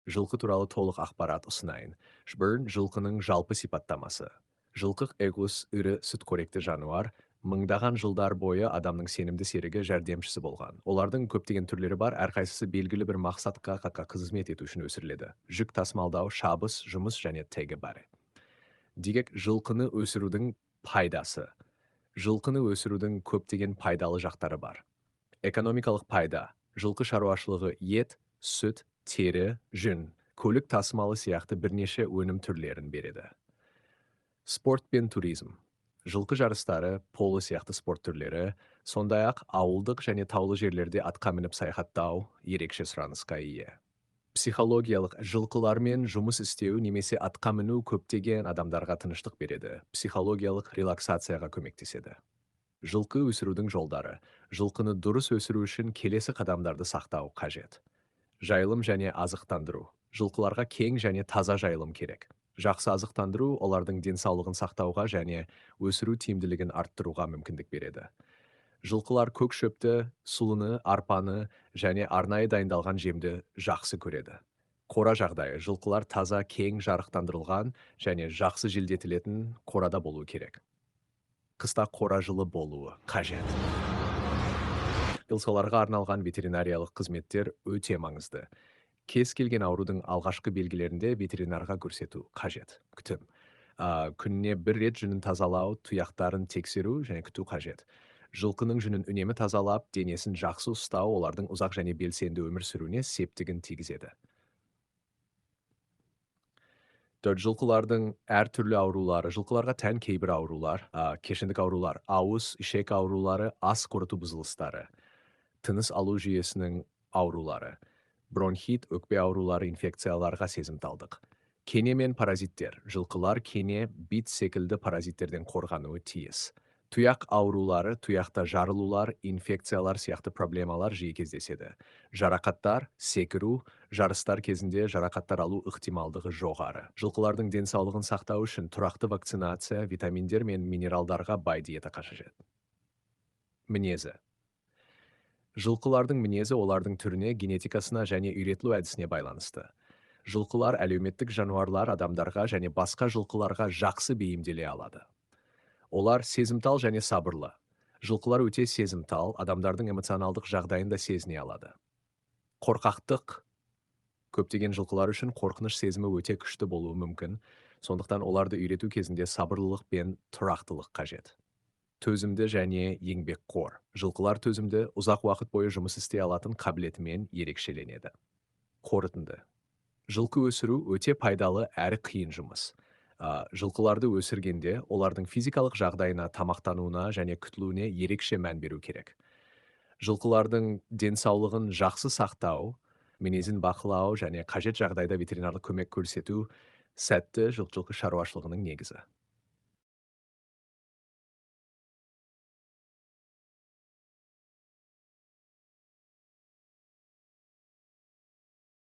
Жылқы туралы толық ақпарат ұсынайын. Жылқының жалпы сипаттамасы. Жылқы эгус ірі сүтқоректі жануар, мыңдаған жылдар бойы адамның сенімді серігі жәрдемшісі болған. Олардың көптеген түрлері бар, әрқайсысы белгілі бір мақсатқа қызмет ету үшін өсіріледі. Жүк тасымалдау, шабыс, жұмыс және тегі бар. Дегек жылқыны өсірудің пайдасы. Жылқыны өсірудің көптеген пайдалы жақтары бар. Экономикалық пайда. Жылқы шаруашылығы ет, сүт, тері, жүн, көлік тасымалы сияқты бірнеше өнім түрлерін береді. Спорт пен туризм. Жылқы жарыстары, поло сияқты спорт түрлері, сондай-ақ ауылдық және таулы жерлерде атқа мініп саяхаттау ерекше сұранысқа ие. Психологиялық жылқылармен жұмыс істеу немесе атқа міну көптеген адамдарға тыныштық береді, психологиялық релаксацияға көмектеседі. Жылқы өсірудің жолдары. Жылқыны дұрыс өсіру үшін келесі қадамдарды сақтау қажет. Жайылым және азықтандыру. Жылқыларға кең және таза жайылым керек. Жақсы азықтандыру олардың денсаулығын сақтауға және өсіру тиімділігін арттыруға мүмкіндік береді. Жылқылар көк шөпті, сұлыны, арпаны және арнайы дайындалған жемді жақсы көреді. Қора жағдайы. Жылқылар таза, кең жарықтандырылған және жақсы желдетілетін қорада болуы керек. Қыста қора жылы болуы қажет. Соларға арналған ветеринариялық қызметтер өте маңызды. Кез келген аурудың алғашқы белгілерінде ветеринарға көрсету қажет. Күтім. Күніне бір рет жүнін тазалау, тұяқтарын тексеру және күту қажет. Жылқының жүнін үнемі тазалап, денесін жақсы ұстау олардың ұзақ және белсенді өмір сүруіне септігін тигізеді. Жылқылардың әртүрлі аурулары. Жылқыларға тән кейбір аурулар, кешендік аурулар, ауыз, ішек аурулары, ас қорыту бұзылыстары, тыныс алу жүйесінің аурулары, бронхит, өкпе аурулары, инфекцияларға сезімталдық. Кене мен паразиттер. Жылқылар кене, бит секілді паразиттерден қорғануы тиіс. Тұяқ аурулары, тұяқта жарылулар, инфекциялар сияқты проблемалар жиі кездеседі. Жарақаттар, секіру, жарыстар кезінде жарақаттар алу ықтималдығы жоғары. Жылқылардың денсаулығын сақтау үшін тұрақты вакцинация, витаминдер мен минералдарға бай диета қажет. Мінезі. Жылқылардың мінезі олардың түріне, генетикасына және үйретілу әдісіне байланысты. Жылқылар әлеуметтік жануарлар адамдарға және басқа жылқыларға жақсы бейімделе алады. Олар сезімтал және сабырлы. Жылқылар өте сезімтал, адамдардың эмоционалдық жағдайын да сезіне алады. Қорқақтық. Көптеген жылқылар үшін қорқыныш сезімі өте күшті болуы мүмкін, сондықтан оларды үйрету кезінде сабырлылық пен тұрақтылық қажет. Төзімді және еңбекқор. Жылқылар төзімді, ұзақ уақыт бойы жұмыс істей алатын қабілетімен ерекшеленеді. Қорытынды. Жылқы өсіру өте пайдалы әрі қиын жұмыс. Жылқыларды өсіргенде олардың физикалық жағдайына, тамақтануына және күтілуіне ерекше мән беру керек. Жылқылардың денсаулығын жақсы сақтау, мінезін бақылау және қажет жағдайда ветеринарлық көмек көрсету сәтті жылқы шаруашылығының негізі.